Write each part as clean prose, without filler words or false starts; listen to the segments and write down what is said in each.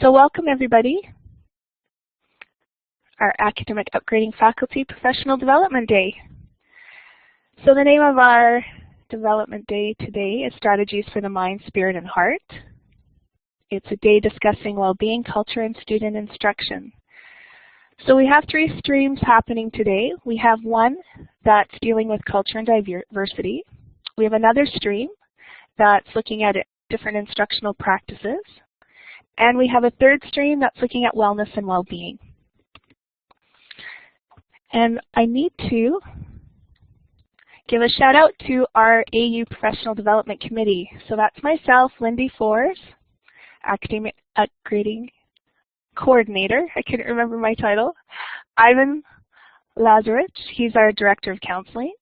So welcome everybody, our Academic Upgrading Faculty Professional Development Day. So the name of our Development Day today is Strategies for the Mind, Spirit, and Heart. It's a day discussing well-being, culture, and student instruction. So we have three streams happening today. We have one that's dealing with culture and diversity. We have another stream that's looking at different instructional practices. And we have a third stream that's looking at wellness and well-being. And I need to give a shout out to our AU Professional Development Committee. So that's myself, Lindy Force, Academic Upgrading Coordinator. I couldn't remember my title. Ivan Lazarich, he's our Director of Counseling.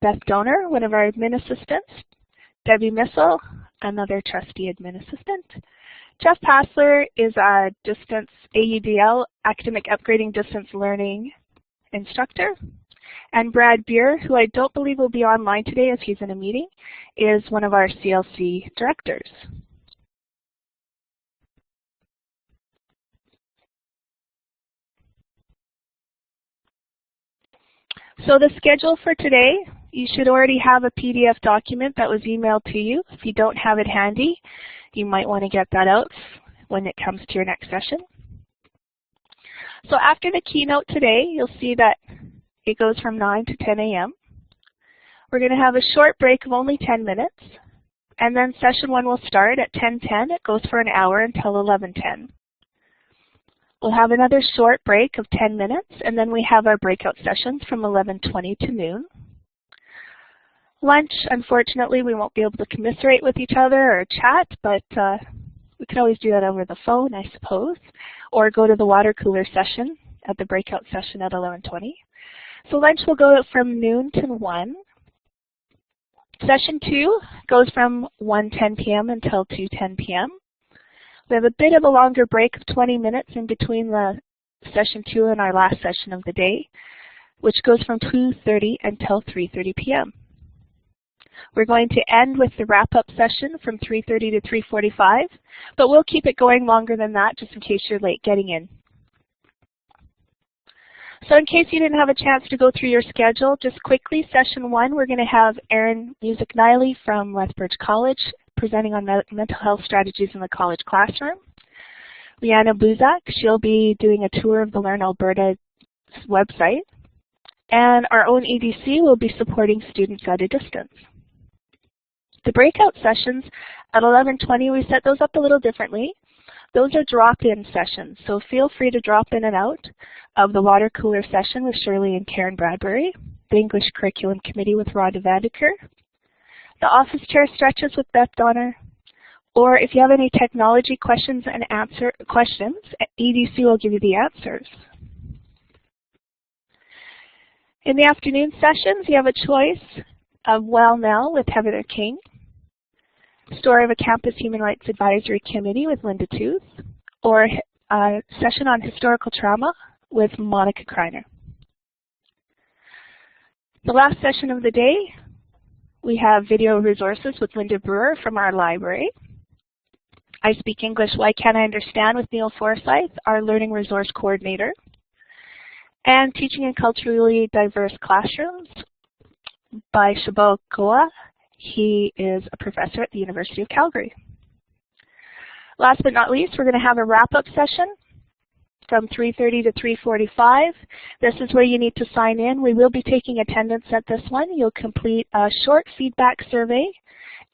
Beth Donor, one of our admin assistants. Debbie Missel, another trustee admin assistant. Jeff Passler is our distance AUDL, Academic Upgrading Distance Learning instructor. And Brad Beer, who I don't believe will be online today as he's in a meeting, is one of our CLC directors. So the schedule for today, you should already have a PDF document that was emailed to you. If you don't have it handy, you might want to get that out when it comes to your next session. So after the keynote today, you'll see that it goes from 9 to 10 a.m. We're going to have a short break of only 10 minutes, and then session 1 will start at 10:10. It goes for an hour until 11:10. We'll have another short break of 10 minutes, and then we have our breakout sessions from 11:20 to noon. Lunch, unfortunately, we won't be able to commiserate with each other or chat, but we can always do that over the phone, I suppose, or go to the water cooler session at the breakout session at 11:20. So lunch will go from noon to 1. Session 2 goes from 1:10 p.m. until 2:10 p.m. We have a bit of a longer break of 20 minutes in between the session 2 and our last session of the day, which goes from 2:30 until 3:30 p.m. We're going to end with the wrap-up session from 3:30 to 3:45, but we'll keep it going longer than that just in case you're late getting in. So in case you didn't have a chance to go through your schedule, just quickly, session 1, we're going to have Erin Music-Niley from Lethbridge College presenting on mental health strategies in the college classroom. Rihanna Buzak, she'll be doing a tour of the Learn Alberta website. And our own EDC will be supporting students at a distance. The breakout sessions at 11:20, we set those up a little differently. Those are drop-in sessions, so feel free to drop in and out of the water cooler session with Shirley and Karen Bradbury, the English Curriculum Committee with Rod Vandiker, the office chair stretches with Beth Donner, or if you have any technology questions, EDC will give you the answers. In the afternoon sessions, you have a choice of Well Now with Heather King, Story of a Campus Human Rights Advisory Committee with Linda Tooth, or a session on historical trauma with Monica Kreiner. The last session of the day, we have video resources with Linda Brewer from our library. I Speak English, Why Can't I Understand with Neil Forsyth, our Learning Resource Coordinator. And Teaching in Culturally Diverse Classrooms by TWoA. He is a professor at the University of Calgary. Last but not least, we're going to have a wrap-up session from 3:30 to 3:45. This is where you need to sign in. We will be taking attendance at this one. You'll complete a short feedback survey,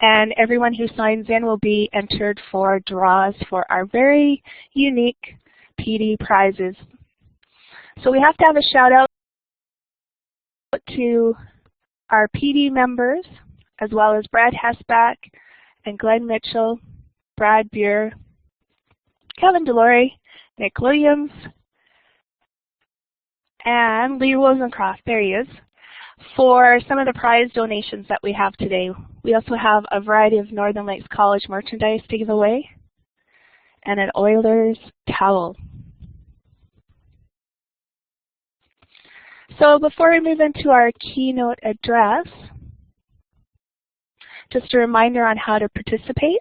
and everyone who signs in will be entered for draws for our very unique PD prizes. So we have to have a shout out to our PD members, as well as Brad Hesbach and Glenn Mitchell, Brad Beer, Kevin Delory, Nick Williams, and Lee Rosencroft, there he is, for some of the prize donations that we have today. We also have a variety of Northern Lakes College merchandise to give away, and an Oilers towel. So before we move into our keynote address, just a reminder on how to participate.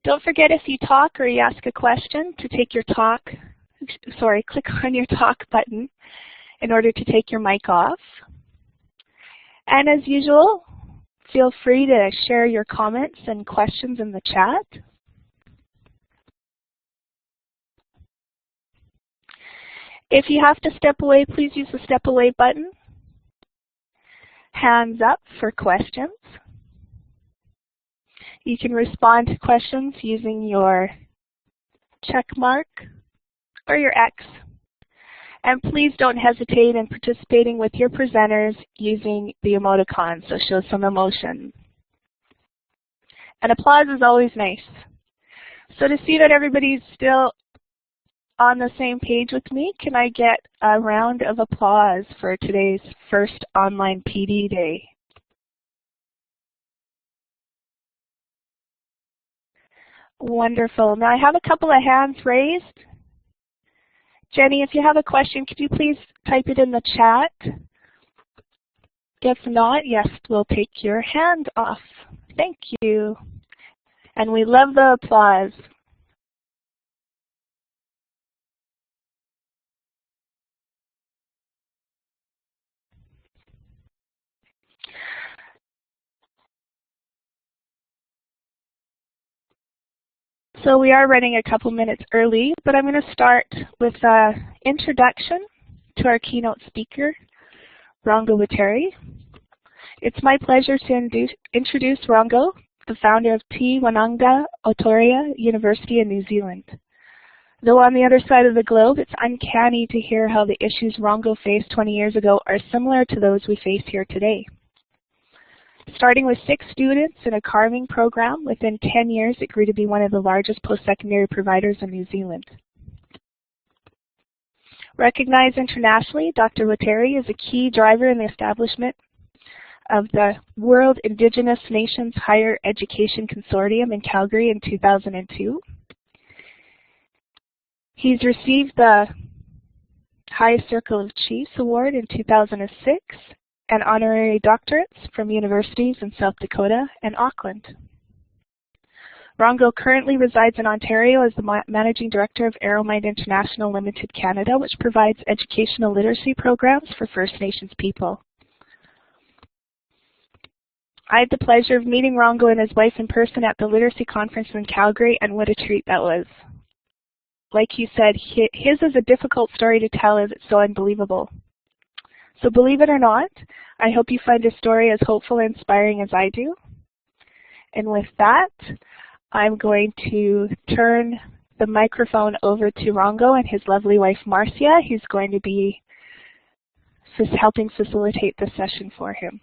Don't forget, if you talk or you ask a question, to take your talk, click on your talk button in order to take your mic off. And as usual, feel free to share your comments and questions in the chat. If you have to step away, please use the step away button. Hands up for questions. You can respond to questions using your check mark or your X. And please don't hesitate in participating with your presenters using the emoticons, so show some emotion. And applause is always nice. So to see that everybody's still on the same page with me, can I get a round of applause for today's first online PD day? Wonderful. Now I have a couple of hands raised. Jenny, if you have a question, could you please type it in the chat? If not, yes, we'll take your hand off. Thank you. And we love the applause. So we are running a couple minutes early, but I'm going to start with an introduction to our keynote speaker, Rongo Wetere. It's my pleasure to introduce Rongo, the founder of TWoA, Aotearoa University in New Zealand. Though on the other side of the globe, it's uncanny to hear how the issues Rongo faced 20 years ago are similar to those we face here today. Starting with 6 students in a carving program, within 10 years it grew to be one of the largest post-secondary providers in New Zealand. Recognized internationally, Dr. Wetere is a key driver in the establishment of the World Indigenous Nations Higher Education Consortium in Calgary in 2002. He's received the High Circle of Chiefs Award in 2006 and honorary doctorates from universities in South Dakota and Auckland. Rongo currently resides in Ontario as the Managing Director of AeroMind International Limited Canada, which provides educational literacy programs for First Nations people. I had the pleasure of meeting Rongo and his wife in person at the Literacy Conference in Calgary, and what a treat that was. Like he said, his is a difficult story to tell as it's so unbelievable. So believe it or not, I hope you find his story as hopeful and inspiring as I do. And with that, I'm going to turn the microphone over to Rongo and his lovely wife Marcia, who's going to be helping facilitate the session for him.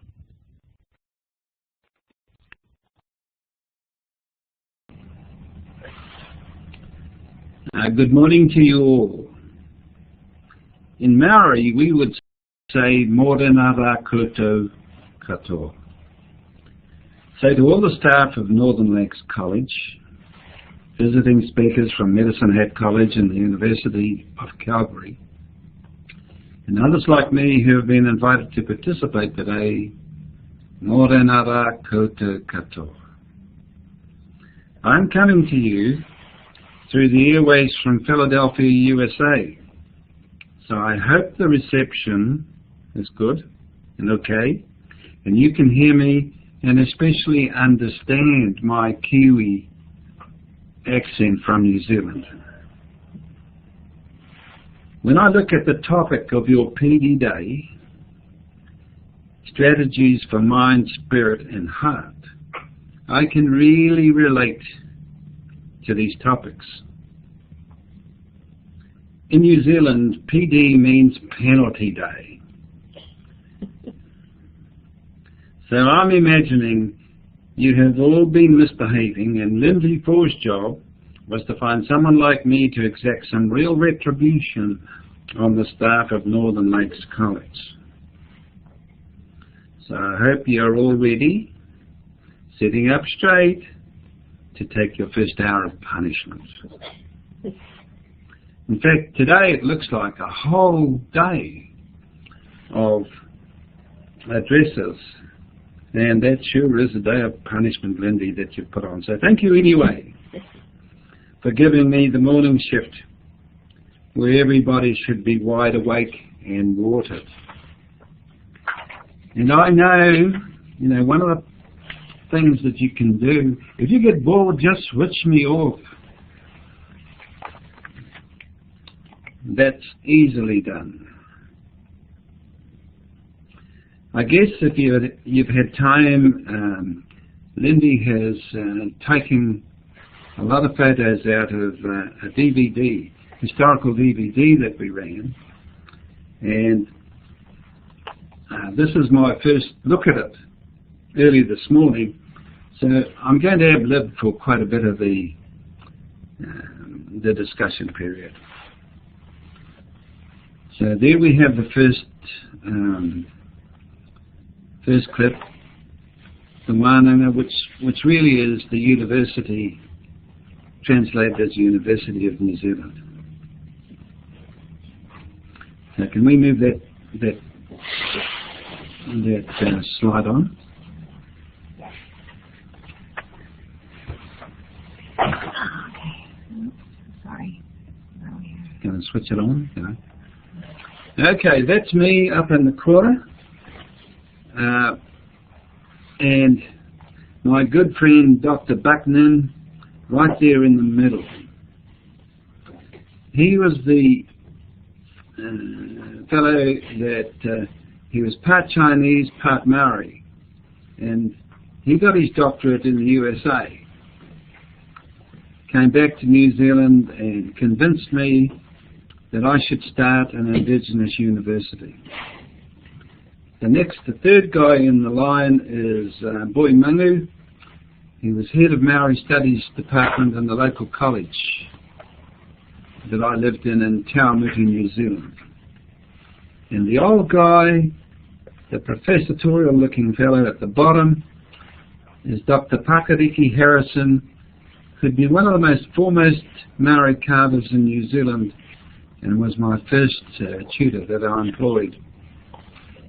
Good morning to you all. In Maori, we would say Morenara Koto Katoa. So to all the staff of Northern Lakes College, visiting speakers from Medicine Hat College and the University of Calgary, and others like me who have been invited to participate today, Morenara Koto Katoa. I'm coming to you through the airways from Philadelphia, USA. So I hope the reception is good and okay, and you can hear me and especially understand my Kiwi accent from New Zealand. When I look at the topic of your PD Day, strategies for mind, spirit and heart, I can really relate to these topics. In New Zealand, PD means penalty day. So I'm imagining you have all been misbehaving, and mp4's job was to find someone like me to exact some real retribution on the staff of Northern Lakes College. So I hope you're all ready, sitting up straight to take your first hour of punishment. In fact, today it looks like a whole day of addresses, and that sure is a day of punishment, Lindy, that you've put on. So thank you anyway. for giving me the morning shift, where everybody should be wide awake and watered. And I know, one of the things that you can do, if you get bored, just switch me off. That's easily done. I guess if you've had time, Lindy has taken a lot of photos out of a DVD, historical DVD that we ran, and this is my first look at it early this morning, so I'm going to have lived for quite a bit of the discussion period. So there we have the first clip, the Wananga, which really is the university, translated as University of New Zealand. So can we move that slide on? Sorry. Going to switch it on? No. Okay, that's me up in the corner. And my good friend Dr. Bucknan right there in the middle. He was the fellow that he was part Chinese, part Maori, and he got his doctorate in the USA. Came back to New Zealand and convinced me that I should start an Indigenous University. The third guy in the line is Boy Mungu. He was head of Maori Studies Department in the local college that I lived in TWoA, New Zealand. And the old guy, the professorial-looking fellow at the bottom, is Dr. Pakariki Harrison, who'd been one of the most foremost Maori carvers in New Zealand and was my first tutor that I employed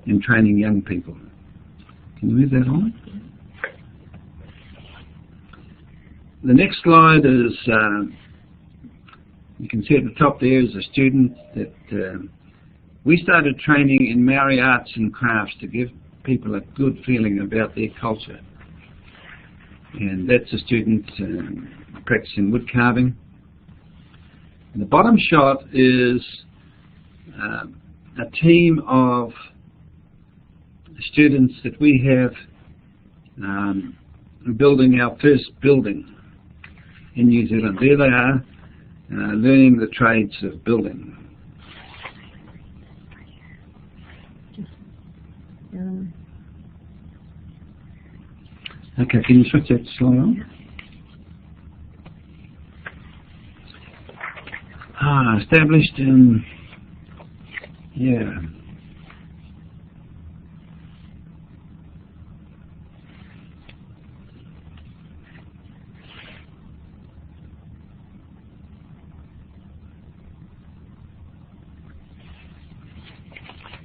in training young people. Can you move that on? The next slide is, you can see at the top there is a student that we started training in Maori arts and crafts to give people a good feeling about their culture. And that's a student practicing wood carving. And the bottom shot is a team of students that we have building our first building in New Zealand. There they are, learning the trades of building. Okay, can you switch that slide on? Established in,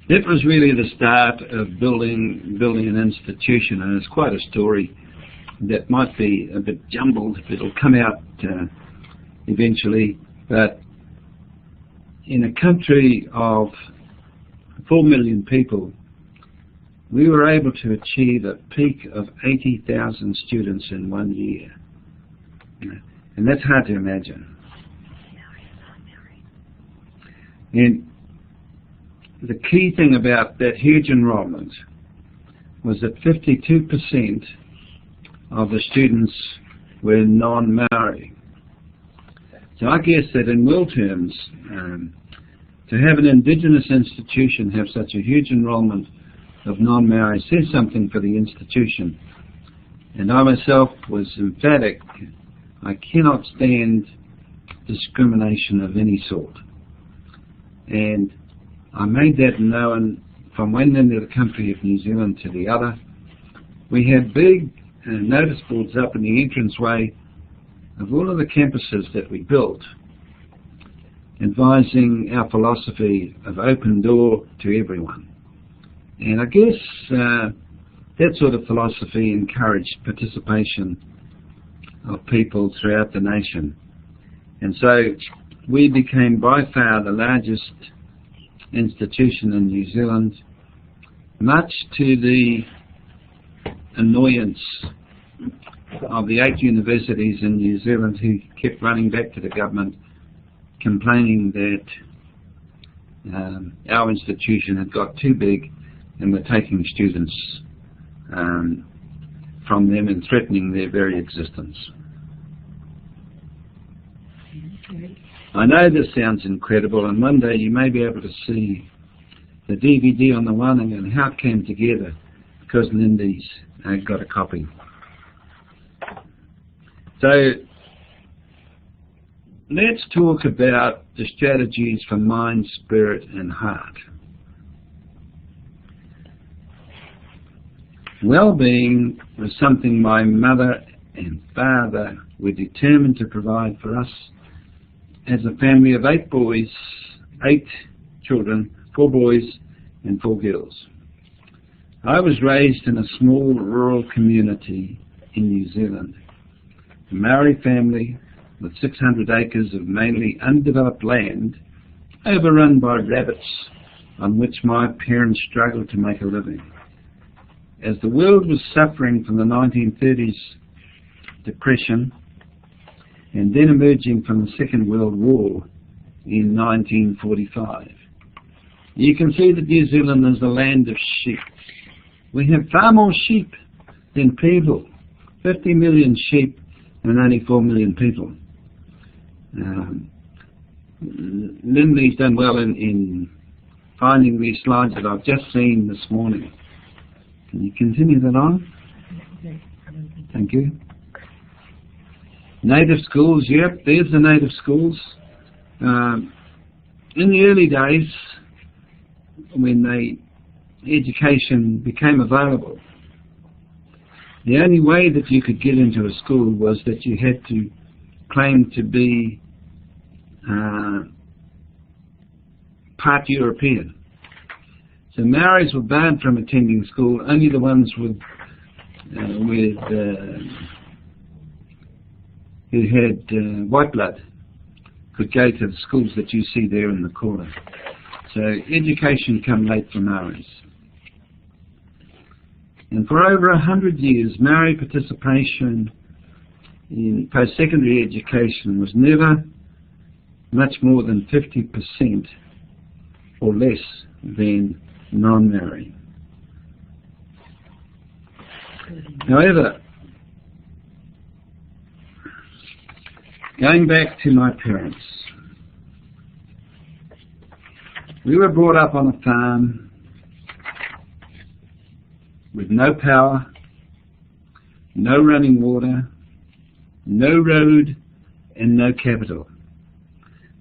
That was really the start of building an institution, and it's quite a story that might be a bit jumbled. It'll come out eventually, but in a country of 4 million people, we were able to achieve a peak of 80,000 students in 1 year. And that's hard to imagine. And the key thing about that huge enrollment was that 52% of the students were non-Maori. So I guess that in world terms, to have an Indigenous institution have such a huge enrollment of non-Maori says something for the institution. And I myself was emphatic. I cannot stand discrimination of any sort. And I made that known from one end of the country of New Zealand to the other. We had big notice boards up in the entranceway of all of the campuses that we built, advising our philosophy of open door to everyone. And I guess that sort of philosophy encouraged participation of people throughout the nation. And so we became by far the largest institution in New Zealand, much to the annoyance of the 8 universities in New Zealand who kept running back to the government complaining that our institution had got too big and were taking students from them and threatening their very existence. I know this sounds incredible, and one day you may be able to see the DVD on the Wananga and how it came together, because Lindy's got a copy. So let's talk about the strategies for mind, spirit and heart. Well-being was something my mother and father were determined to provide for us as a family of 8 children, 4 boys and 4 girls. I was raised in a small rural community in New Zealand, a Maori family with 600 acres of mainly undeveloped land overrun by rabbits on which my parents struggled to make a living. As the world was suffering from the 1930s depression and then emerging from the Second World War in 1945, you can see that New Zealand is a land of sheep. We have far more sheep than people, 50 million sheep and only 4 million people. Lindy's done well in finding these slides that I've just seen this morning. Can you continue that on? Thank you. Native schools, yep, there's the native schools. In the early days, when education became available, the only way that you could get into a school was that you had to claim to be part European. So Maoris were barred from attending school. Only the ones who had white blood could go to the schools that you see there in the corner. So education came late for Maoris. And for over 100 years, Maori participation in post-secondary education was never much more than 50% or less than non-Maori. However, going back to my parents, we were brought up on a farm with no power, no running water, no road and no capital.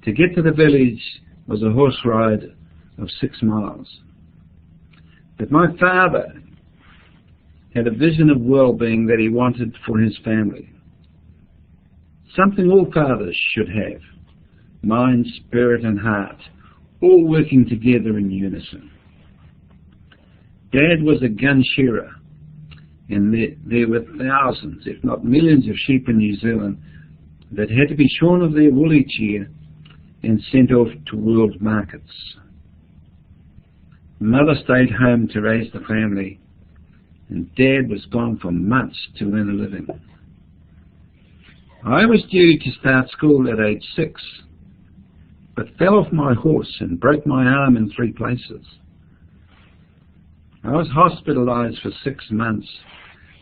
To get to the village was a horse ride of 6 miles. But my father had a vision of well-being that he wanted for his family. Something all fathers should have: mind, spirit and heart, all working together in unison. Dad was a gun shearer, and there were thousands, if not millions, of sheep in New Zealand that had to be shorn of their wool each year and sent off to world markets. Mother stayed home to raise the family, and Dad was gone for months to earn a living. I was due to start school at age 6, but fell off my horse and broke my arm in 3 places. I was hospitalized for 6 months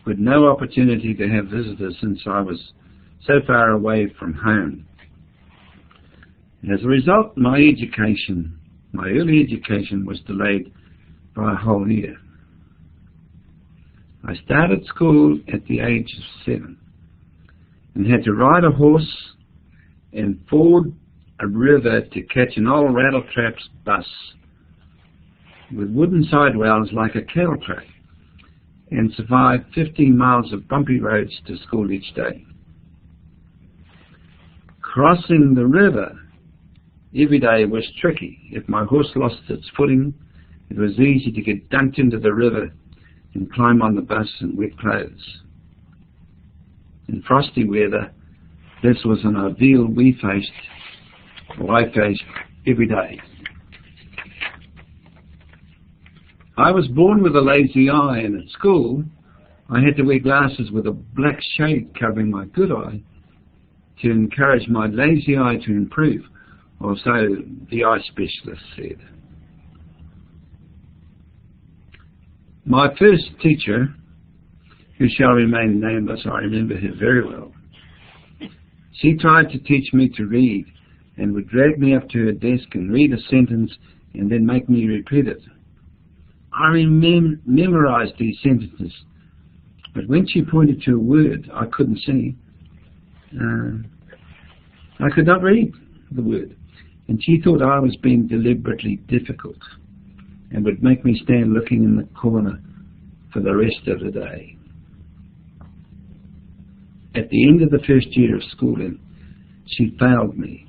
with no opportunity to have visitors since I was so far away from home. As a result, my early education was delayed by a whole year. I started school at the age of 7 and had to ride a horse and ford a river to catch an old rattletrap's bus with wooden sidewalls like a cattle track, and survive 15 miles of bumpy roads to school each day. Crossing the river every day was tricky. If my horse lost its footing, it was easy to get dunked into the river and climb on the bus in wet clothes. In frosty weather, this was an ordeal I faced every day. I was born with a lazy eye, and at school I had to wear glasses with a black shade covering my good eye to encourage my lazy eye to improve, or so the eye specialist said. My first teacher, who shall remain nameless, I remember her very well, she tried to teach me to read and would drag me up to her desk and read a sentence and then make me repeat it. I memorized these sentences, but when she pointed to a word I couldn't see, I could not read the word, and she thought I was being deliberately difficult and would make me stand looking in the corner for the rest of the day. At the end of the first year of schooling, she failed me,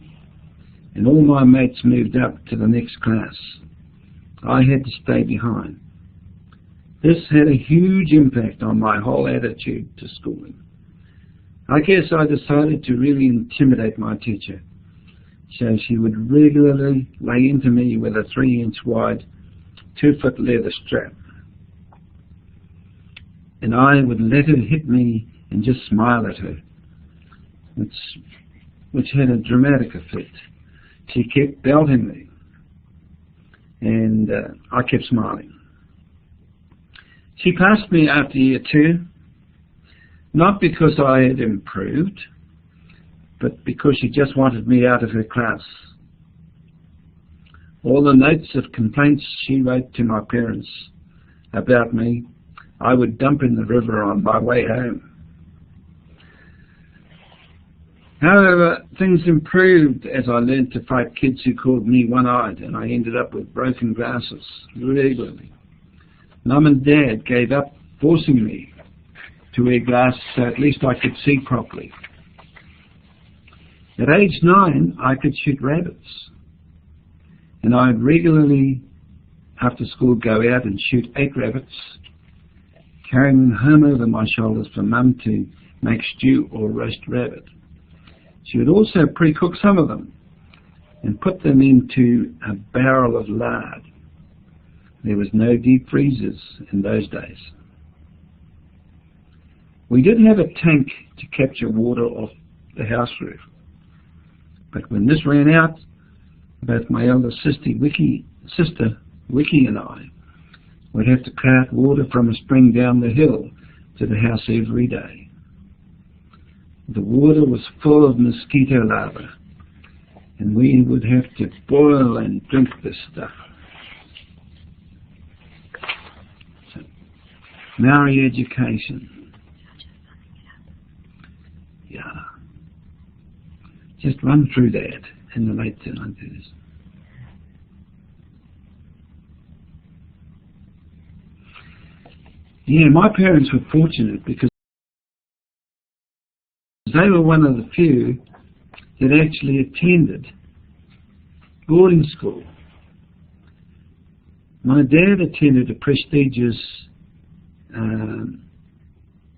and all my mates moved up to the next class. I had to stay behind. This had a huge impact on my whole attitude to schooling. I guess I decided to really intimidate my teacher, so she would regularly lay into me with a 3-inch wide, 2-foot leather strap. And I would let her hit me and just smile at her, which had a dramatic effect. She kept belting me, and I kept smiling. She passed me after year 2, not because I had improved, but because she just wanted me out of her class. All the notes of complaints she wrote to my parents about me, I would dump in the river on my way home. However, things improved as I learned to fight kids who called me one-eyed, and I ended up with broken glasses regularly. Mum and Dad gave up forcing me to wear glasses so at least I could see properly. At age 9, I could shoot rabbits, and I'd regularly, after school, go out and shoot 8 rabbits, carrying them home over my shoulders for Mum to make stew or roast rabbit. She would also pre-cook some of them and put them into a barrel of lard. There was no deep freezers in those days. We did have a tank to capture water off the house roof, but when this ran out, both my elder sister Wiki and I would have to cart water from a spring down the hill to the house every day. The water was full of mosquito larvae, and we would have to boil and drink this stuff. So, Maori education. Yeah. Just run through that in the late 90s. Yeah, my parents were fortunate because they were one of the few that actually attended boarding school. My dad attended a prestigious,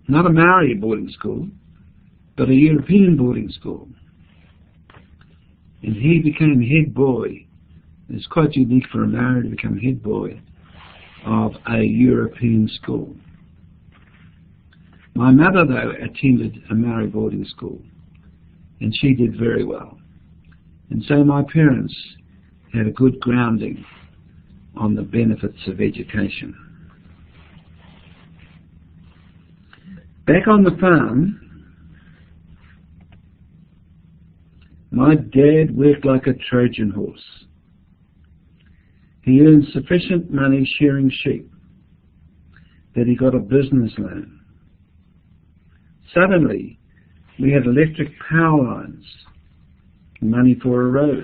not a Maori boarding school, but a European boarding school. And he became head boy. It's quite unique for a Maori to become head boy of a European school. My mother, though, attended a Maori boarding school, and she did very well. And so my parents had a good grounding on the benefits of education. Back on the farm, my dad worked like a Trojan horse. He earned sufficient money shearing sheep that he got a business loan. Suddenly, we had electric power lines, money for a road.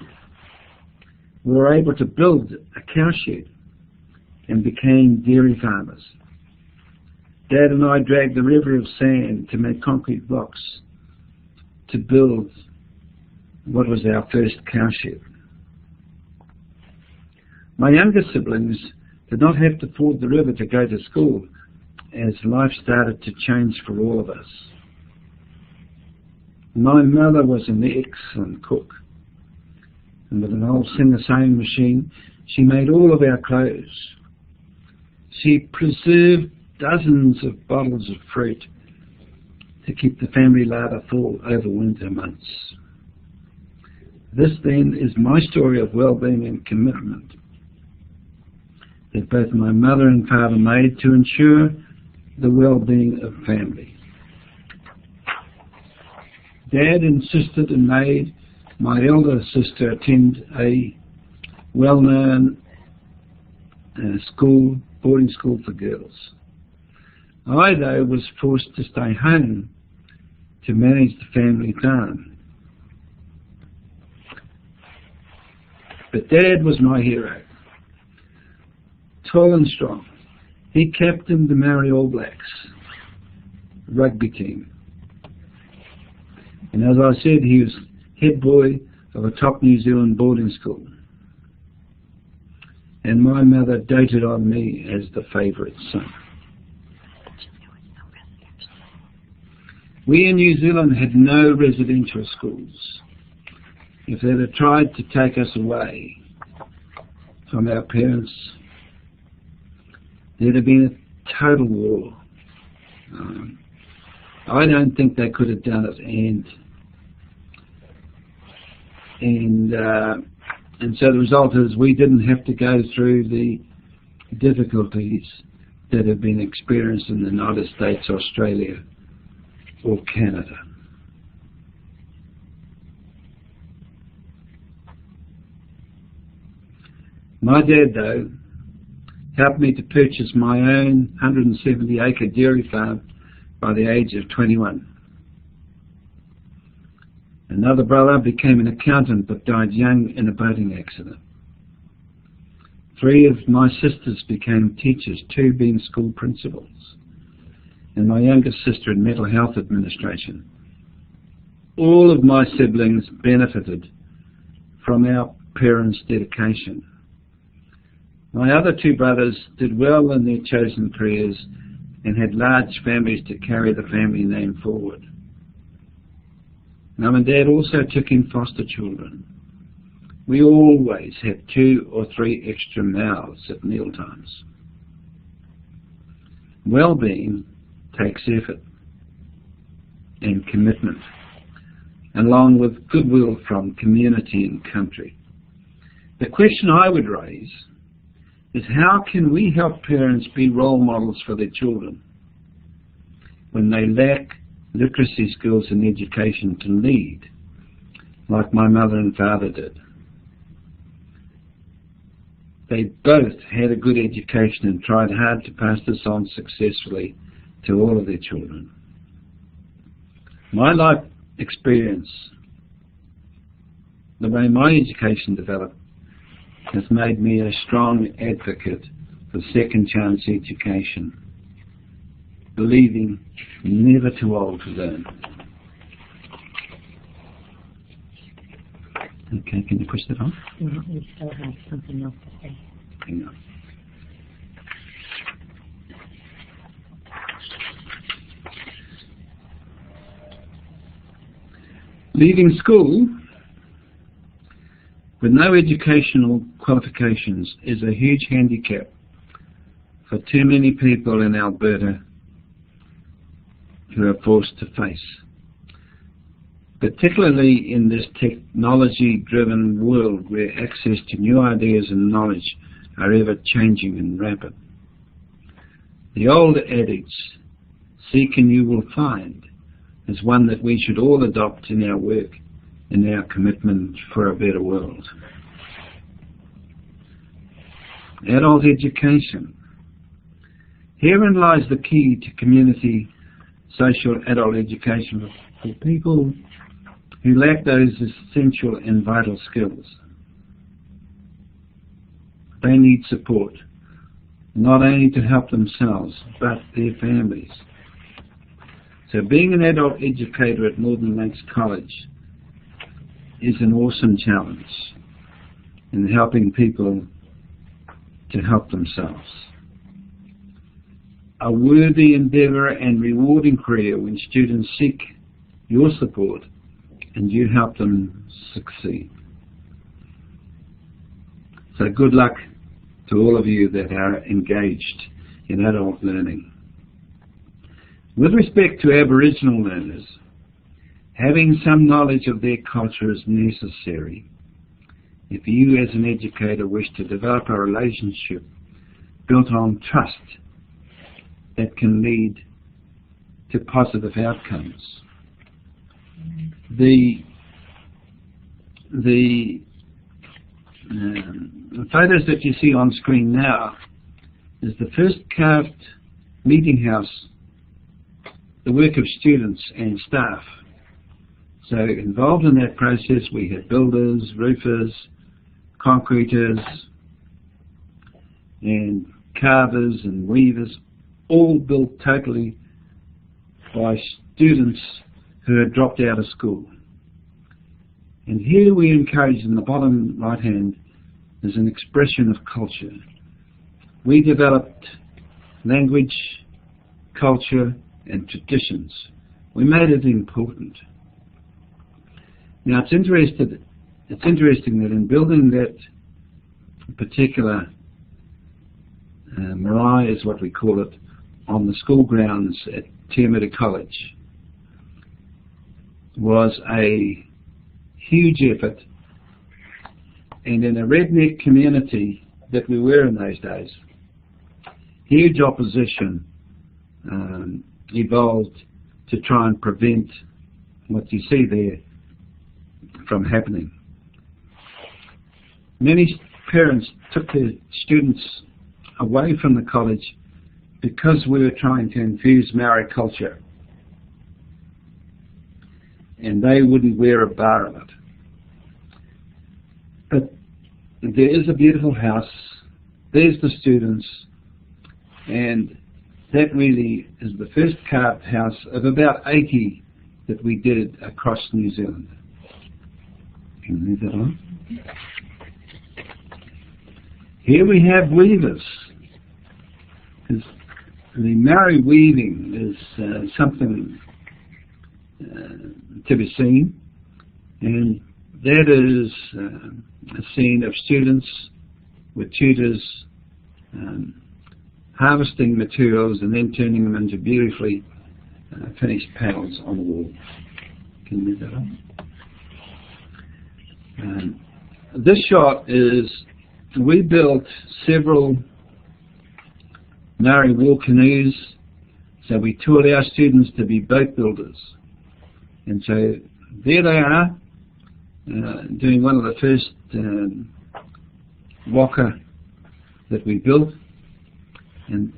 We were able to build a cowshed and became dairy farmers. Dad and I dragged the river of sand to make concrete blocks to build what was our first cowshed. My younger siblings did not have to ford the river to go to school as life started to change for all of us. My mother was an excellent cook, and with an old Singer sewing machine, she made all of our clothes. She preserved dozens of bottles of fruit to keep the family larder full over winter months. This then is my story of well-being and commitment that both my mother and father made to ensure the well-being of family. Dad insisted and made my elder sister attend a well-known boarding school for girls. I, though, was forced to stay home to manage the family farm. But Dad was my hero. Tall and strong, he captained the Maori All Blacks rugby team. And as I said, he was head boy of a top New Zealand boarding school. And my mother doted on me as the favourite son. We in New Zealand had no residential schools. If they'd have tried to take us away from our parents, there'd have been a total war. I don't think they could have done it, and so the result is we didn't have to go through the difficulties that have been experienced in the United States, Australia, or Canada. My dad, though, helped me to purchase my own 170-acre dairy farm by the age of 21. Another brother became an accountant but died young in a boating accident. 3 of my sisters became teachers, 2 being school principals, and my youngest sister in mental health administration. All of my siblings benefited from our parents' dedication. My other 2 brothers did well in their chosen careers and had large families to carry the family name forward. Mum and Dad also took in foster children. We always had 2 or 3 extra mouths at mealtimes. Well-being takes effort and commitment, along with goodwill from community and country. The question I would raise is, how can we help parents be role models for their children when they lack literacy skills and education to lead, like my mother and father did? They both had a good education and tried hard to pass this on successfully to all of their children. My life experience, the way my education developed, has made me a strong advocate for second chance education, believing never too old to learn. Okay, can you push that on? No, we still have something else to say. Hang on. Leaving school with no educational qualifications is a huge handicap for too many people in Alberta who are forced to face, particularly in this technology-driven world where access to new ideas and knowledge are ever changing and rapid. The old adage, "Seek and you will find," is one that we should all adopt in our work, in our commitment for a better world. Adult education. Herein lies the key to community social adult education for people who lack those essential and vital skills. They need support, not only to help themselves, but their families. So being an adult educator at Northern Lakes College is an awesome challenge in helping people to help themselves. A worthy endeavour and rewarding career when students seek your support and you help them succeed. So good luck to all of you that are engaged in adult learning. With respect to Aboriginal learners, having some knowledge of their culture is necessary if you as an educator wish to develop a relationship built on trust that can lead to positive outcomes. The photos that you see on screen now is the first carved meeting house, the work of students and staff. So involved in that process we had builders, roofers, concreters and carvers and weavers, all built totally by students who had dropped out of school. And here we encourage, in the bottom right hand, is an expression of culture. We developed language, culture and traditions. We made it important. Now it's interesting that in building that particular marae, is what we call it, on the school grounds at TWoA College, was a huge effort, and in a redneck community that we were in those days, huge opposition evolved to try and prevent what you see there from happening. Many parents took their students away from the college because we were trying to infuse Maori culture, and they wouldn't wear a bar of it. But there is a beautiful house, there's the students, and that really is the first carved house of about 80 that we did across New Zealand. Can you move that on? Here we have weavers. The Maori weaving is something to be seen, and that is a scene of students with tutors harvesting materials and then turning them into beautifully finished panels on the wall. Can you move that on? This shot is, we built several Maori war canoes, so we taught our students to be boat builders. And so there they are, doing one of the first waka that we built, and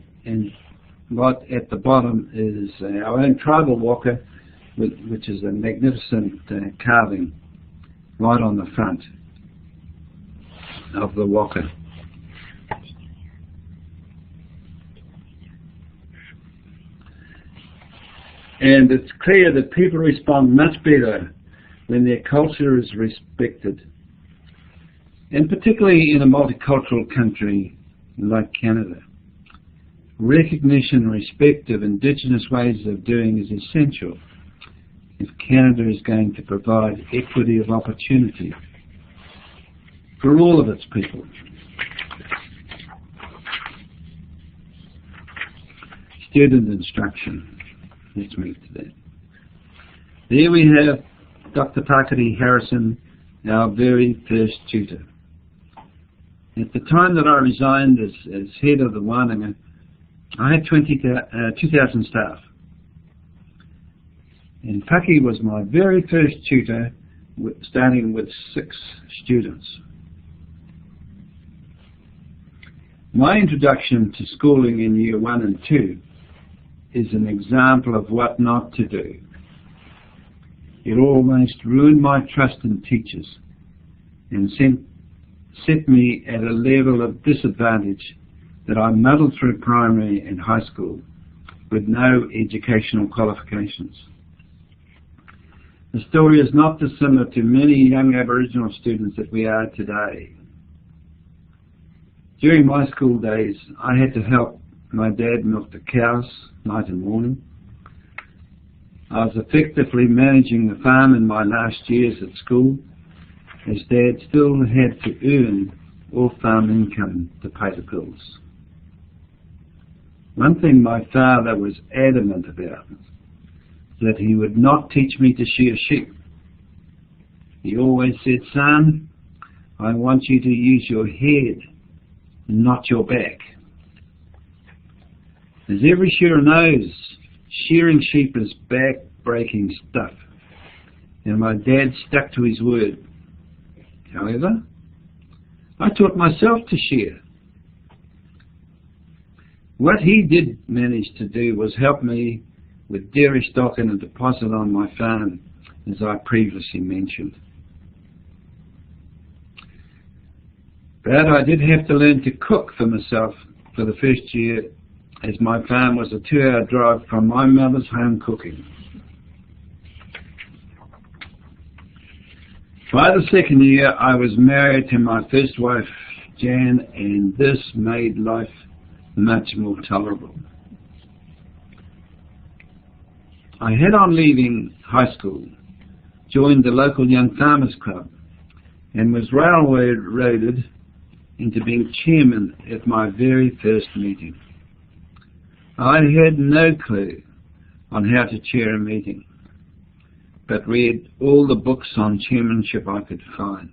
right at the bottom is our own tribal waka, which is a magnificent carving right on the front of the waka. And it's clear that people respond much better when their culture is respected, and particularly in a multicultural country like Canada. Recognition and respect of Indigenous ways of doing is essential if Canada is going to provide equity of opportunity for all of its people. Student instruction. Let's move to that. There we have Dr. Pakari Harrison, our very first tutor. At the time that I resigned as head of the Wananga, I had 2,000 staff. And Paki was my very first tutor, starting with 6 students. My introduction to schooling in year 1 and 2 is an example of what not to do. It almost ruined my trust in teachers and set me at a level of disadvantage that I muddled through primary and high school with no educational qualifications. The story is not dissimilar to many young Aboriginal students that we are today. During my school days, I had to help my dad milk the cows night and morning. I was effectively managing the farm in my last years at school, as Dad still had to earn all farm income to pay the bills. One thing my father was adamant about, that he would not teach me to shear sheep. He always said, "Son, I want you to use your head, not your back." As every shearer knows, shearing sheep is back-breaking stuff, and my dad stuck to his word. However, I taught myself to shear. What he did manage to do was help me with dairy stock and a deposit on my farm, as I previously mentioned. But I did have to learn to cook for myself for the first year, as my farm was a 2-hour drive from my mother's home cooking. By the second year, I was married to my first wife, Jan, and this made life much more tolerable. I had, on leaving high school, joined the local Young Farmers Club and was railroaded into being chairman at my very first meeting. I had no clue on how to chair a meeting, but read all the books on chairmanship I could find.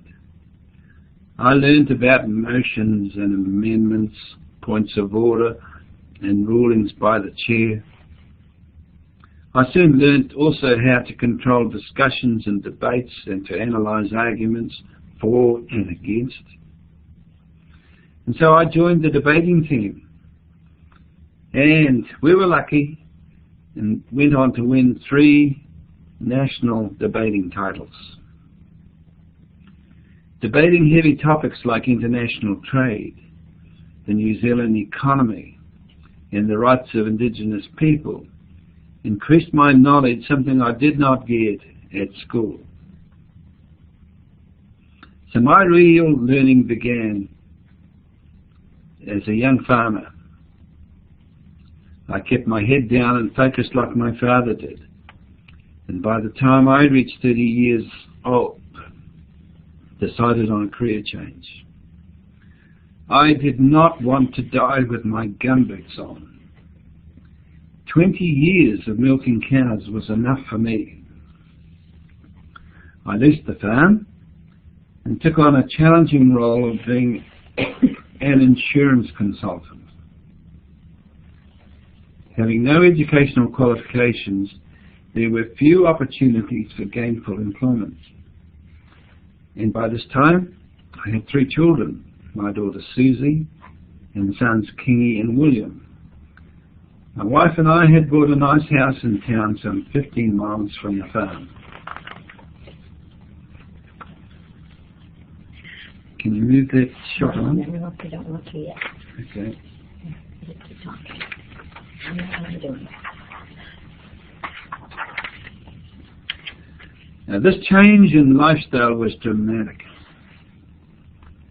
I learned about motions and amendments, points of order, and rulings by the chair. I soon learned also how to control discussions and debates and to analyse arguments for and against. And so I joined the debating team. And we were lucky and went on to win 3 national debating titles. Debating heavy topics like international trade, the New Zealand economy, and the rights of Indigenous people increased my knowledge, something I did not get at school. So my real learning began as a young farmer. I kept my head down and focused like my father did. And by the time I reached 30 years old, decided on a career change. I did not want to die with my gumboots on. 20 years of milking cows was enough for me. I leased the farm and took on a challenging role of being an insurance consultant. Having no educational qualifications, there were few opportunities for gainful employment. And by this time, I had 3 children, my daughter Susie and sons Kingy and William. My wife and I had bought a nice house in town some 15 miles from the farm. Can you move that shot on? No, I don't want to yet. Okay. Keep talking. I know how I'm doing. Now, this change in lifestyle was dramatic.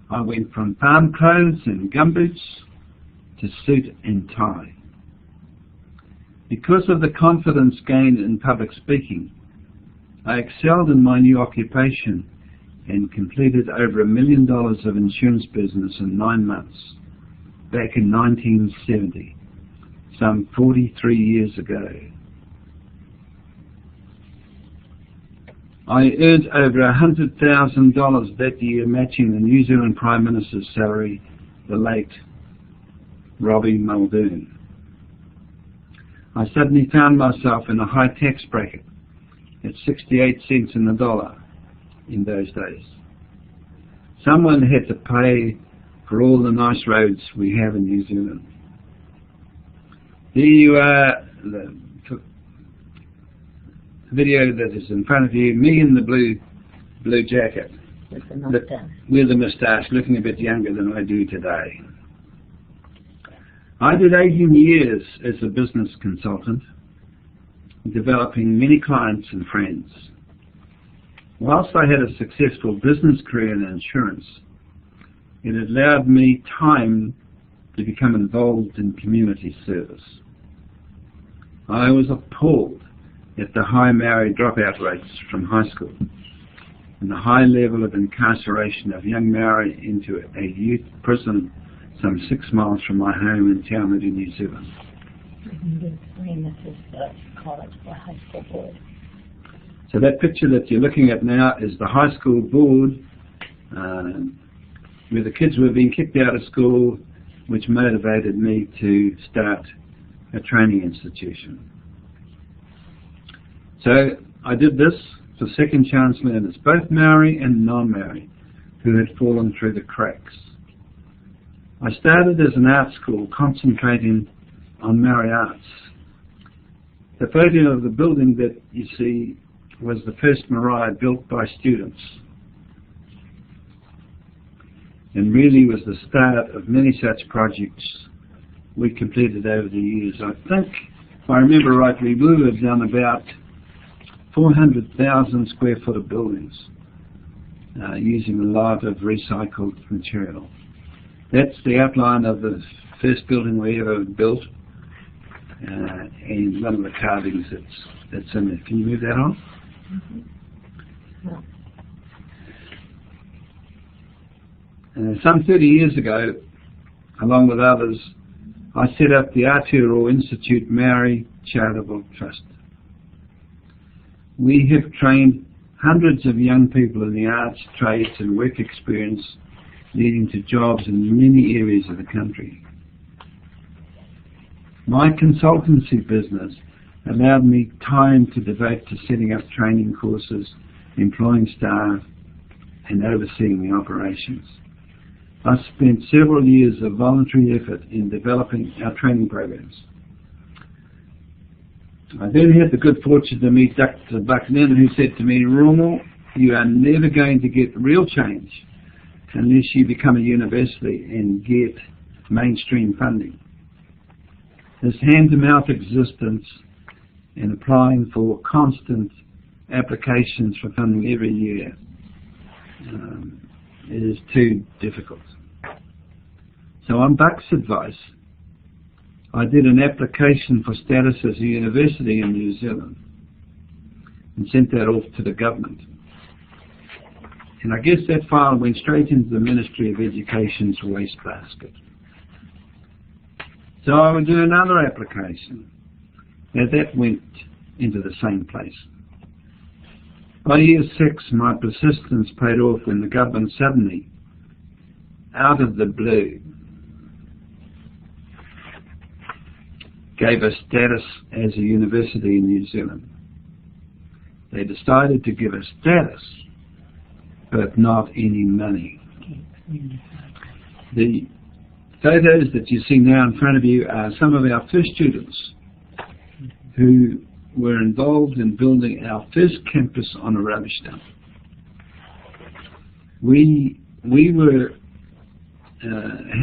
I went from farm clothes and gumboots to suit and tie. Because of the confidence gained in public speaking, I excelled in my new occupation and completed over $1 million of insurance business in 9 months, back in 1970, some 43 years ago. I earned over $100,000 that year, matching the New Zealand Prime Minister's salary, the late Robbie Muldoon. I suddenly found myself in a high tax bracket at 68 cents in the dollar in those days. Someone had to pay for all the nice roads we have in New Zealand. There you are, the video that is in front of you, me in the blue jacket, With the mustache. with the moustache, looking a bit younger than I do today. I did 18 years as a business consultant, developing many clients and friends. Whilst I had a successful business career in insurance, it allowed me time to become involved in community service. I was appalled at the high Maori dropout rates from high school and the high level of incarceration of young Maori into a youth prison some 6 miles from my home in Taonuru, New Zealand. This is the college for high school board. So that picture that you're looking at now is the high school board where the kids were being kicked out of school, which motivated me to start a training institution. So I did this for second chance learners, both Maori and non-Maori, who had fallen through the cracks. I started as an art school concentrating on Maori arts. The photo of the building that you see was the first marae built by students, and really was the start of many such projects we completed over the years. I think, if I remember rightly, we would have done about 400,000 square foot of buildings using a lot of recycled material. That's the outline of the first building we ever built, and one of the carvings that's in it. Can you move that on? Some 30 years ago, along with others, I set up the Aotearoa Institute Maori Charitable Trust. We have trained hundreds of young people in the arts, trades and work experience, leading to jobs in many areas of the country. My consultancy business allowed me time to devote to setting up training courses, employing staff and overseeing the operations. I spent several years of voluntary effort in developing our training programs. I then had the good fortune to meet Dr. Buckman, who said to me, "Rongo, you are never going to get real change unless you become a university and get mainstream funding." This hand-to-mouth existence and applying for constant applications for funding every year is too difficult. So on Buck's advice, I did an application for status as a university in New Zealand and sent that off to the government. And I guess that file went straight into the Ministry of Education's wastebasket. So I would do another application, and that went into the same place. By year 6, my persistence paid off when the government suddenly, out of the blue, gave us status as a university in New Zealand. They decided to give us status, but not any money. The photos that you see now in front of you are some of our first students who were involved in building our first campus on a rubbish dump. We were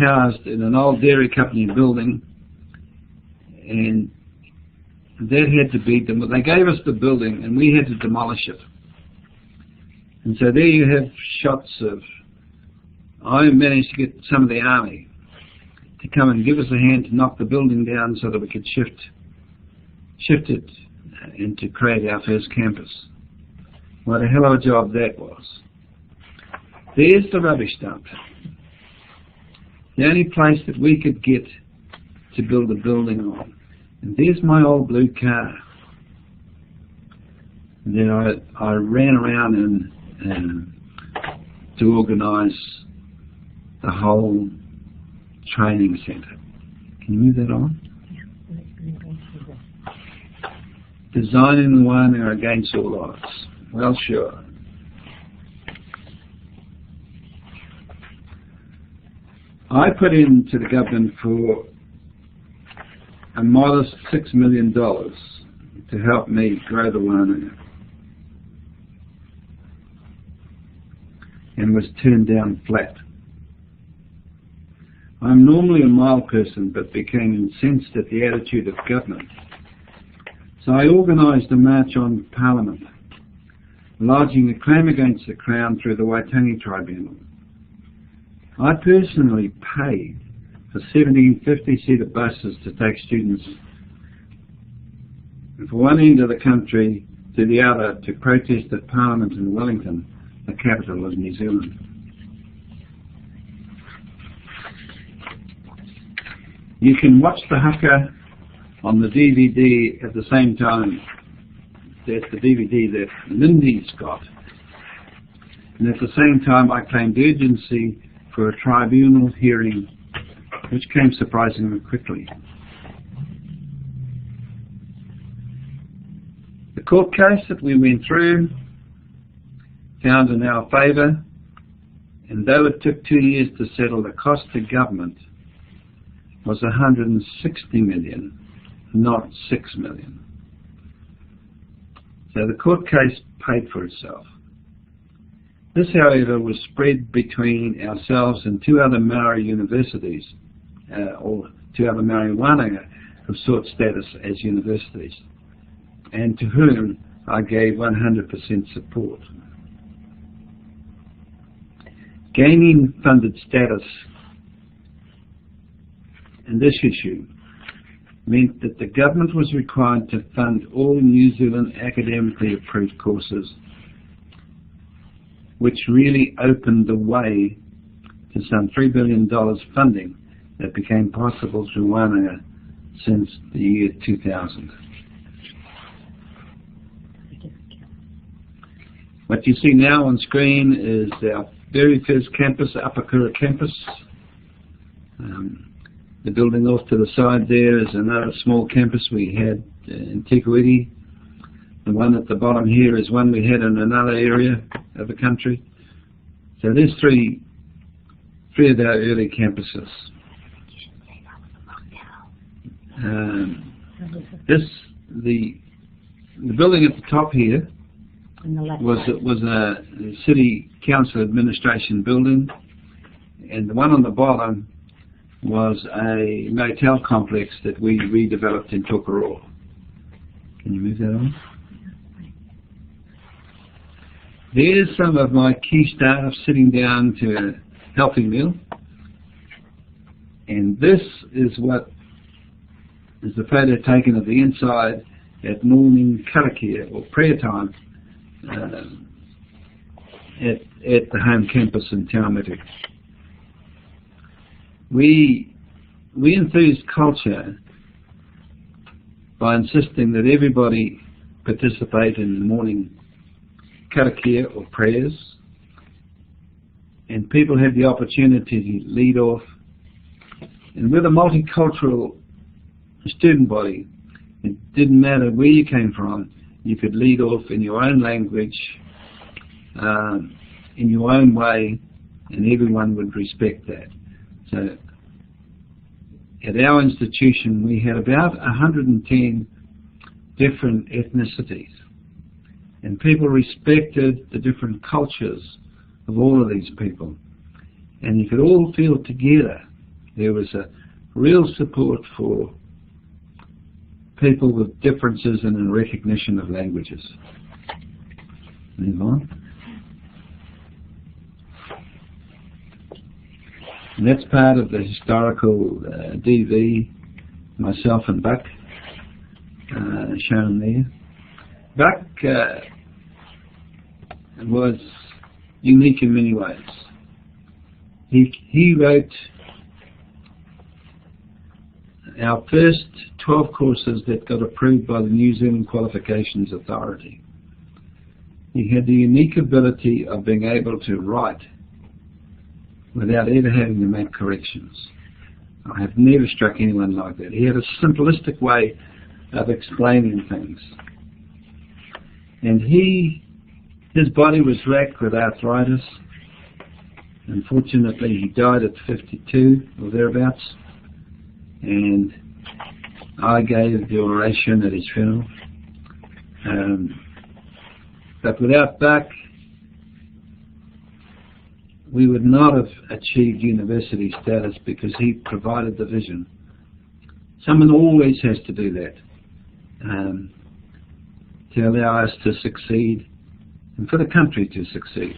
housed in an old dairy company building, and that had to be demolished. They gave us the building and we had to demolish it. And so there you have shots of, I managed to get some of the army to come and give us a hand to knock the building down so that we could shift it and to create our first campus. What a hell of a job that was. There's the rubbish dump. The only place that we could get to build a building on. And there's my old blue car. And then I ran around and to organise the whole training centre. Can you move that on? Designing the Wananga against all odds. Well, sure. I put into the government for a modest $6 million to help me grow the Wananga, and was turned down flat. I'm normally a mild person, but became incensed at the attitude of government. So I organised a march on Parliament, lodging a claim against the Crown through the Waitangi Tribunal. I personally paid for 17 50-seater buses to take students from one end of the country to the other to protest at Parliament in Wellington, the capital of New Zealand. You can watch the haka on the DVD at the same time. That's the DVD that Lindy's got. And at the same time I claimed urgency for a tribunal hearing, which came surprisingly quickly. The court case that we went through found in our favour, and though it took 2 years to settle, the cost to government was 160 million, not 6 million. So the court case paid for itself. This, however, was spread between ourselves and 2 other Maori universities, or 2 other Maori Wananga, who sought status as universities, and to whom I gave 100% support. Gaining funded status in this issue meant that the government was required to fund all New Zealand academically approved courses, which really opened the way to some $3 billion funding that became possible through Wananga since the year 2000. What you see now on screen is our very first campus, Apakura campus. The building off to the side there is another small campus we had in TWoA. The one at the bottom here is one we had in another area of the country. So there's three of our early campuses. The building at the top here was a city council administration building, and the one on the bottom was a motel complex that we redeveloped in TWoA. Can you move that on? There's some of my key staff sitting down to a healthy meal, and this is what is the photo taken of the inside at morning karakia, or prayer time, at the home campus in Te Awamutu. We enthused culture by insisting that everybody participate in the morning karakia or prayers, and people had the opportunity to lead off. And with a multicultural student body, it didn't matter where you came from, you could lead off in your own language, in your own way, and everyone would respect that. So at our institution we had about 110 different ethnicities, and people respected the different cultures of all of these people, and you could all feel together. There was a real support for people with differences and in recognition of languages. Move on. And that's part of the historical DV, myself and Buck, shown there. Buck was unique in many ways. He wrote our first 12 courses that got approved by the New Zealand Qualifications Authority. He had the unique ability of being able to write without ever having to make corrections. I have never struck anyone like that. He had a simplistic way of explaining things. And his body was racked with arthritis. Unfortunately, he died at 52 or thereabouts. And I gave the oration at his funeral. But without Buck, we would not have achieved university status, because he provided the vision. Someone always has to do that to allow us to succeed and for the country to succeed.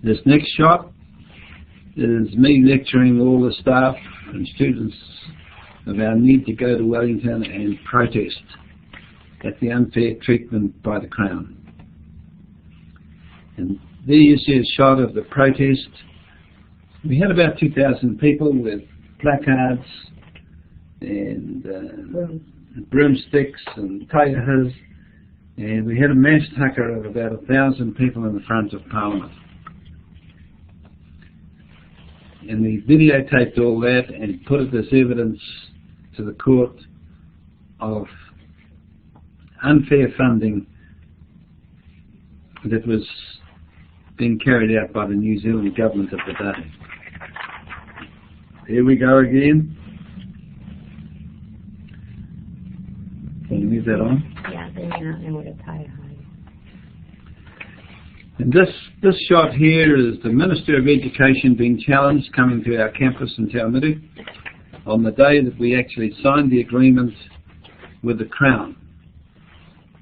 This next shot is me lecturing all the staff and students of our need to go to Wellington and protest at the unfair treatment by the Crown. And there you see a shot of the protest. We had about 2,000 people with placards and broomsticks and taihas, and we had a mass tucker of about 1,000 people in the front of Parliament. And we videotaped all that and put it as evidence to the court of unfair funding that was being carried out by the New Zealand government of the day. Here we go again. Can you move that on? Yeah, they may not know what a tie hide. And this shot here is the Minister of Education being challenged coming to our campus in Taumuru on the day that we actually signed the agreement with the Crown.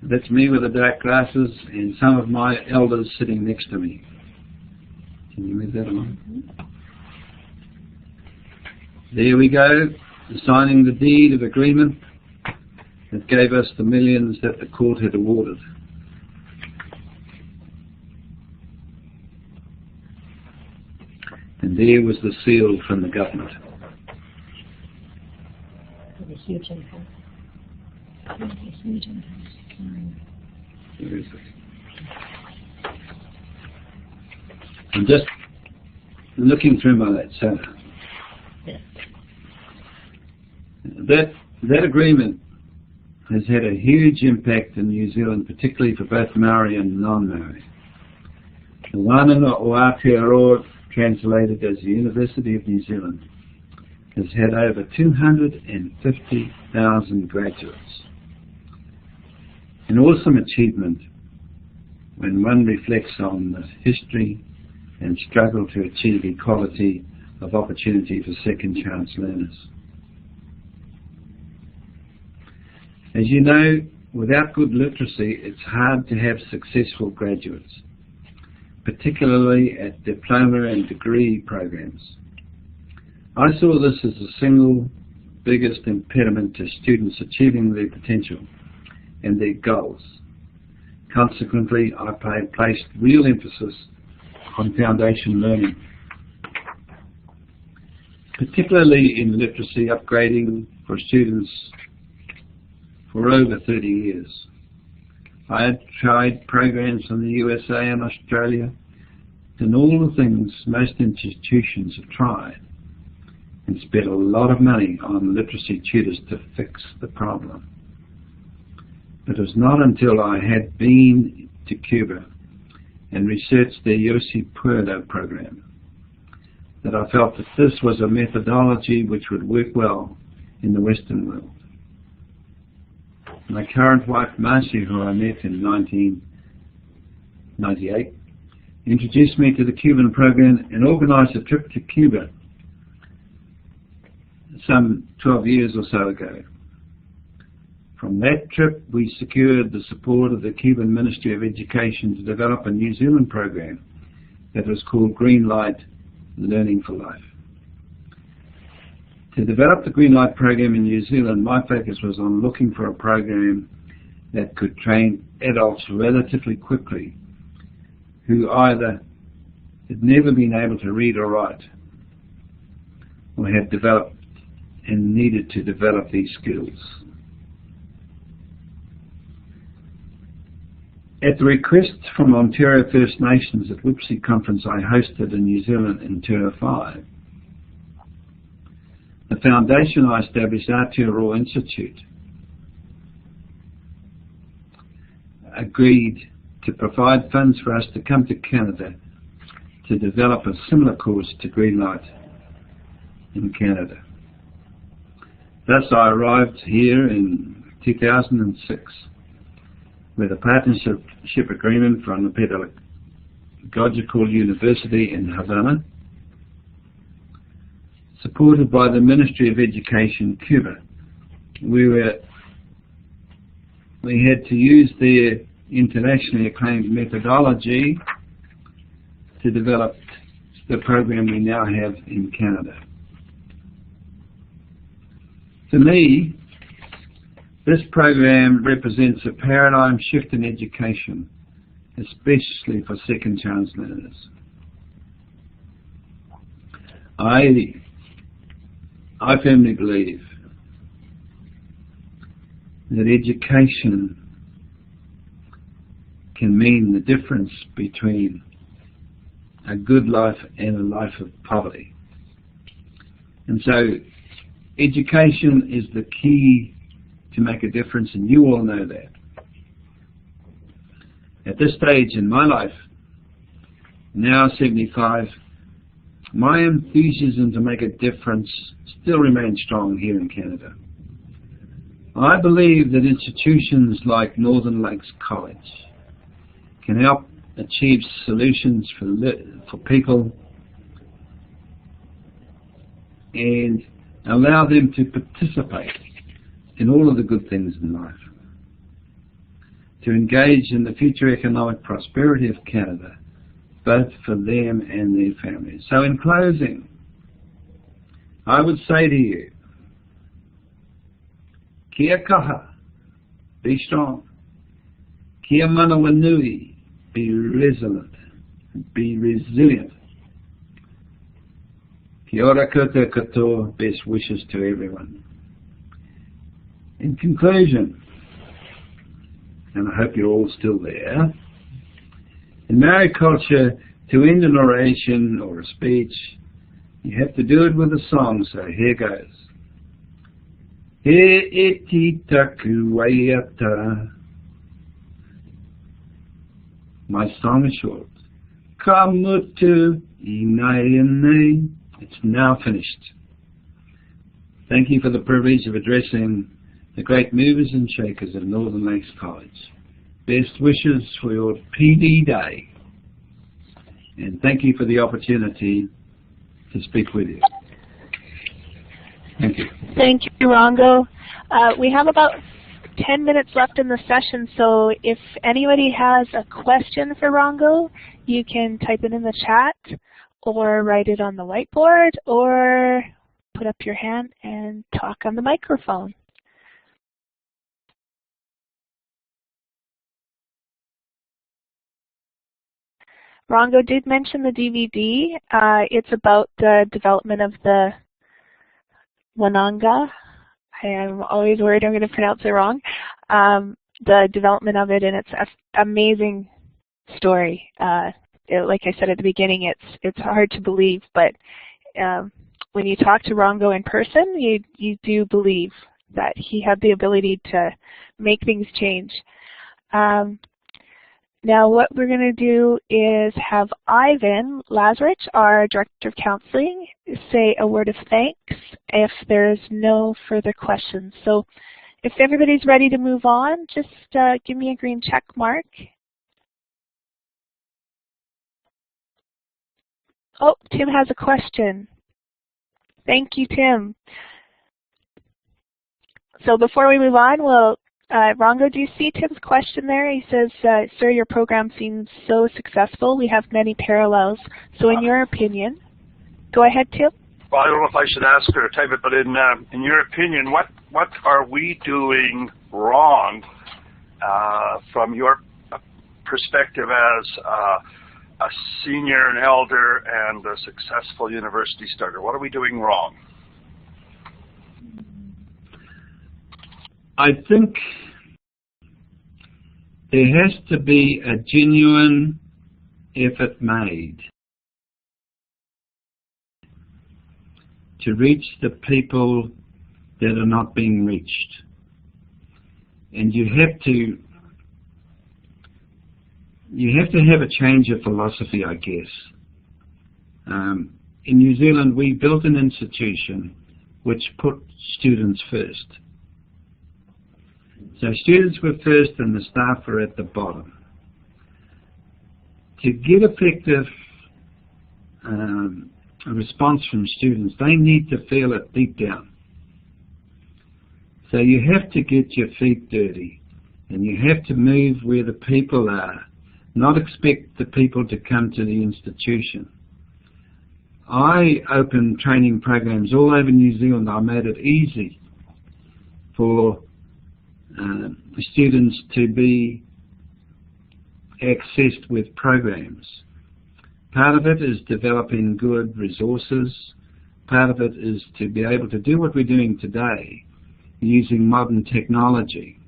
That's me with the dark glasses and some of my elders sitting next to me. Can you move that on? There we go, signing the deed of agreement that gave us the millions that the court had awarded. And there was the seal from the government. It was a huge impact. It was a huge impact. Where is it? I'm just looking through my notes. Yes. That agreement has had a huge impact in New Zealand, particularly for both Maori and non-Maori. The Wananga or Aotearoa, translated as the University of New Zealand, has had over 250,000 graduates. An awesome achievement when one reflects on the history and struggle to achieve equality of opportunity for second chance learners. As you know, without good literacy, it's hard to have successful graduates, particularly at diploma and degree programs. I saw this as the single biggest impediment to students achieving their potential and their goals. Consequently, I placed real emphasis on foundation learning, particularly in literacy upgrading for students for over 30 years. I had tried programs in the USA and Australia, and all the things most institutions have tried, and spent a lot of money on literacy tutors to fix the problem. But it was not until I had been to Cuba and researched their TWoA program that I felt that this was a methodology which would work well in the Western world. My current wife, Marcia, who I met in 1998, introduced me to the Cuban program and organized a trip to Cuba some 12 years or so ago. From that trip, we secured the support of the Cuban Ministry of Education to develop a New Zealand program that was called Green Light Learning for Life. To develop the Green Light program in New Zealand, my focus was on looking for a program that could train adults relatively quickly who either had never been able to read or write or had developed and needed to develop these skills. At the request from Ontario First Nations at WIPSI conference I hosted in New Zealand in 2005, the foundation I established, Aotearoa Institute, agreed to provide funds for us to come to Canada to develop a similar course to Greenlight in Canada. Thus I arrived here in 2006 with a partnership agreement from the Pedagogical University in Havana, supported by the Ministry of Education, Cuba. We had to use their internationally acclaimed methodology to develop the program we now have in Canada. To me, this program represents a paradigm shift in education, especially for second chance learners. I firmly believe that education can mean the difference between a good life and a life of poverty. And so education is the key to make a difference, and you all know that. At this stage in my life, now 75, my enthusiasm to make a difference still remains strong here in Canada. I believe that institutions like Northern Lakes College can help achieve solutions for people and allow them to participate in all of the good things in life, to engage in the future economic prosperity of Canada, both for them and their families. So in closing, I would say to you, kia kaha, be strong. Kia manawa nui, be resilient. Be resilient. Kia ora koutou katoa, best wishes to everyone. In conclusion, and I hope you're all still there, in Maori culture, to end an oration or a speech, you have to do it with a song, so here goes. He eti taku waiata. My song is short. Ka mutu I nei nei. It's now finished. Thank you for the privilege of addressing the great movers and shakers of Northern Lakes College. Best wishes for your PD Day. And thank you for the opportunity to speak with you. Thank you. Thank you, Rongo. We have about 10 minutes left in the session, so if anybody has a question for Rongo, you can type it in the chat or write it on the whiteboard or put up your hand and talk on the microphone. Rongo did mention the DVD. It's about the development of the Wananga. I'm always worried I'm going to pronounce it wrong. The development of it, and it's an amazing story. Like I said at the beginning, it's hard to believe, but when you talk to Rongo in person, you do believe that he had the ability to make things change. Now what we're going to do is have Ivan Lazarich, our Director of Counseling, say a word of thanks if there's no further questions. So if everybody's ready to move on, just give me a green check mark. Oh, Tim has a question. Thank you, Tim. So before we move on, Rongo, do you see Tim's question there? He says, sir, your program seems so successful. We have many parallels. So in your opinion, go ahead, Tim. Well, I don't know if I should ask her to type it, but in your opinion, what are we doing wrong from your perspective as a senior, an elder, and a successful university starter? What are we doing wrong? I think there has to be a genuine effort made to reach the people that are not being reached. And you have to have a change of philosophy, I guess. In New Zealand, we built an institution which put students first. So students were first and the staff were at the bottom. To get effective response from students, they need to feel it deep down. So you have to get your feet dirty and you have to move where the people are, not expect the people to come to the institution. I opened training programs all over New Zealand. I made it easy for students to be accessed with programs. Part of it is developing good resources. Part of it is to be able to do what we're doing today using modern technology.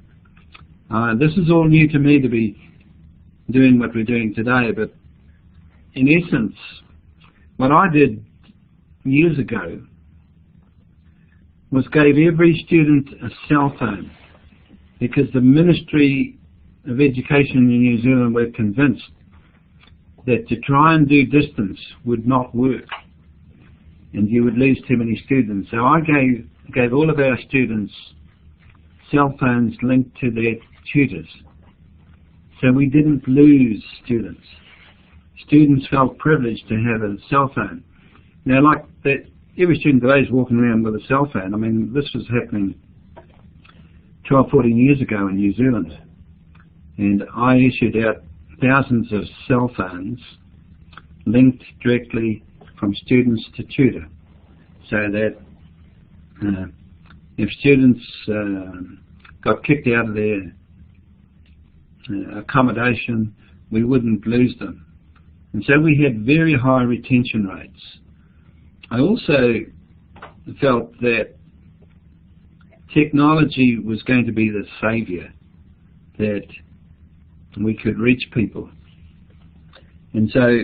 This is all new to me, to be doing what we're doing today, but in essence, what I did years ago was gave every student a cell phone, because the Ministry of Education in New Zealand were convinced that to try and do distance would not work and you would lose too many students. So I gave all of our students cell phones linked to their tutors. So we didn't lose students. Students felt privileged to have a cell phone. Now, like that, every student today is walking around with a cell phone. I mean, this was happening 12, 14 years ago in New Zealand. And I issued out thousands of cell phones linked directly from students to tutor, so that if students got kicked out of their accommodation, we wouldn't lose them. And so we had very high retention rates. I also felt that technology was going to be the saviour, that we could reach people. And so,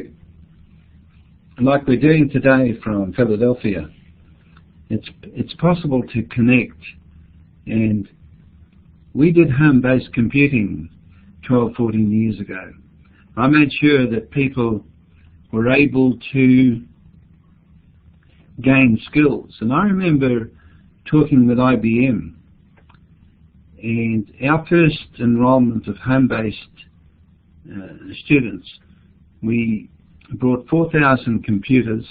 like we're doing today from Philadelphia, it's possible to connect. And we did home-based computing 12, 14 years ago. I made sure that people were able to gain skills. And I remember talking with IBM, and our first enrollment of home-based students, we brought 4,000 computers,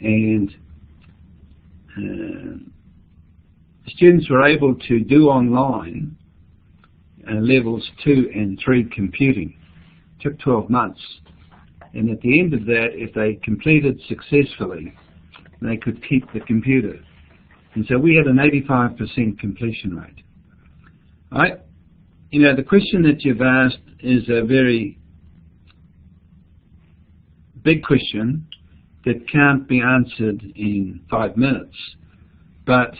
and students were able to do online levels 2 and 3 computing. It took 12 months. And at the end of that, if they completed successfully, they could keep the computer. And so we had an 85% completion rate. The question that you've asked is a very big question that can't be answered in 5 minutes. But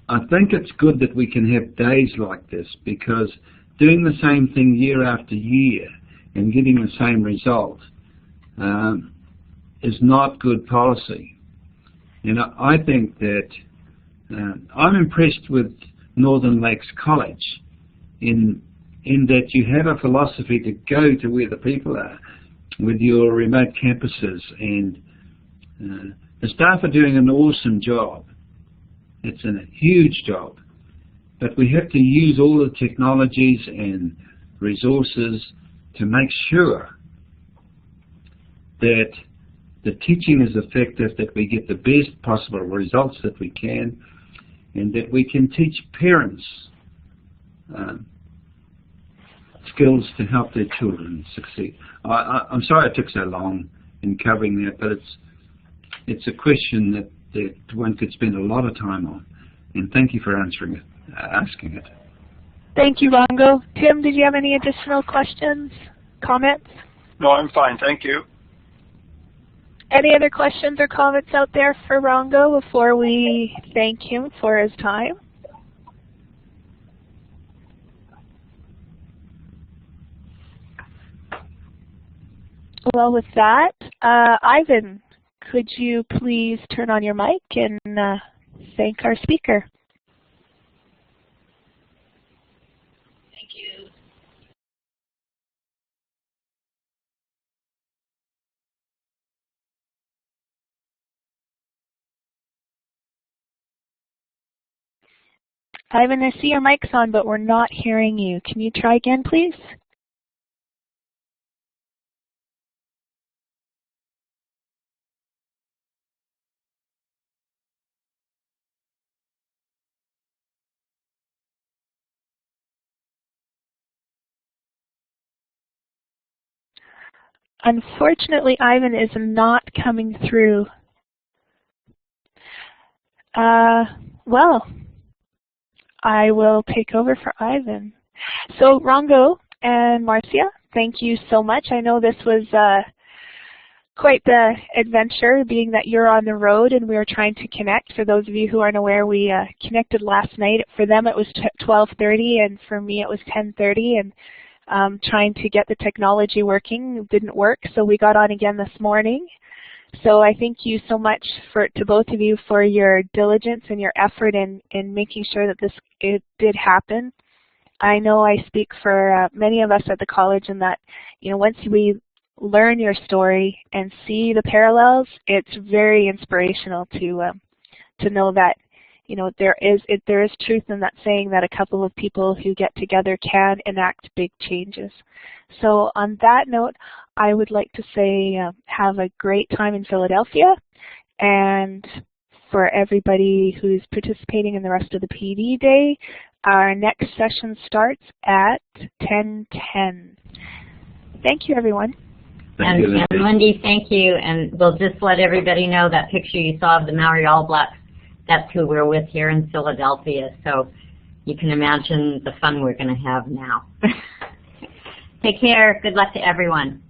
I think it's good that we can have days like this, because doing the same thing year after year and getting the same result is not good policy. I think that I'm impressed with Northern Lakes College in that you have a philosophy to go to where the people are with your remote campuses, and the staff are doing an awesome job. It's a huge job, but we have to use all the technologies and resources to make sure that the teaching is effective, that we get the best possible results that we can, and that we can teach parents skills to help their children succeed. I'm sorry it took so long in covering that, but it's a question that one could spend a lot of time on. And thank you for asking it. Thank you, Rongo. Tim, did you have any additional questions, comments? No, I'm fine. Thank you. Any other questions or comments out there for Rongo before we thank him for his time? Well, with that, Ivan, could you please turn on your mic and thank our speaker? Thank you. Ivan, I see your mic's on, but we're not hearing you. Can you try again, please? Unfortunately, Ivan is not coming through. Well, I will take over for Ivan. So Rongo and Marcia, thank you so much. I know this was quite the adventure, being that you're on the road and we were trying to connect. For those of you who aren't aware, we connected last night. For them it was 12:30 and for me it was 10:30, and trying to get the technology working. It didn't work, so we got on again this morning. So I thank you so much to both of you for your diligence and your effort in making sure that it did happen. I know I speak for many of us at the college in that, once we learn your story and see the parallels, it's very inspirational to know that, there is truth in that saying that a couple of people who get together can enact big changes. So on that note, I would like to say have a great time in Philadelphia, and for everybody who's participating in the rest of the PD Day, our next session starts at 10:10. Thank you, everyone. And Wendy, thank you. And we'll just let everybody know that picture you saw of the Maori All Blacks, that's who we're with here in Philadelphia. So you can imagine the fun we're going to have now. Take care. Good luck to everyone.